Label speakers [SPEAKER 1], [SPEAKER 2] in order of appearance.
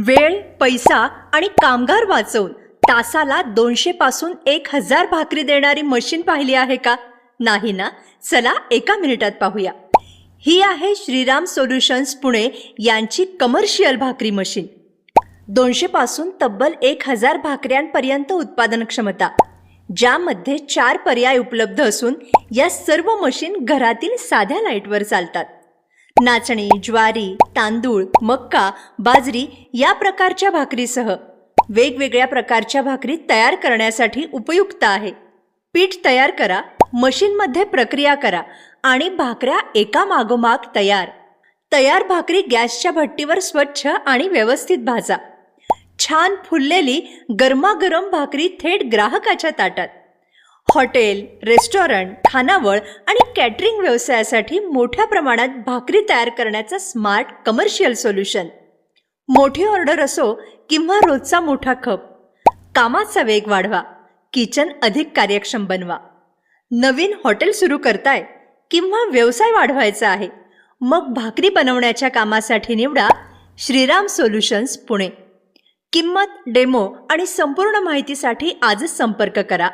[SPEAKER 1] वेळ, पैसा आणि कामगार वाचवून तासाला 200 पासून 1000 भाकरी देणारी मशीन पाहिली आहे का? नाही ना? चला एका मिनिटात पाहूया. ही आहे श्रीराम सोल्युशन्स पुणे यांची कमर्शियल भाकरी मशीन. 200 पासून तब्बल 1000 भाकऱ्यांपर्यंत उत्पादन क्षमता, ज्यामध्ये 4 पर्याय उपलब्ध असून या सर्व मशीन घरातील साध्या लाईटवर चालतात. नाचणी, ज्वारी, तांदूळ, मक्का, बाजरी या प्रकारच्या भाकरीसह वेगवेगळ्या प्रकारच्या भाकरी तयार करण्यासाठी उपयुक्त आहे. पीठ तयार करा, मशीनमध्ये प्रक्रिया करा आणि भाकऱ्या एका मागोमाग तयार भाकरी गॅसच्या भट्टीवर स्वच्छ आणि व्यवस्थित भाजा. छान फुललेली गरमागरम भाकरी थेट ग्राहकाच्या ताटात. हॉटेल, रेस्टॉरंट, खानावळ आणि कॅटरिंग व्यवसायासाठी मोठ्या प्रमाणात भाकरी तयार करण्याचा स्मार्ट कमर्शियल सोल्युशन. मोठी ऑर्डर असो किंवा रोजचा मोठा खप, कामाचा वेग वाढवा, किचन अधिक कार्यक्षम बनवा. नवीन हॉटेल सुरू करताय किंवा व्यवसाय वाढवायचा आहे, मग भाकरी बनवण्याच्या कामासाठी निवडा श्रीराम सोल्युशन्स पुणे. किंमत, डेमो आणि संपूर्ण माहितीसाठी आजच संपर्क करा.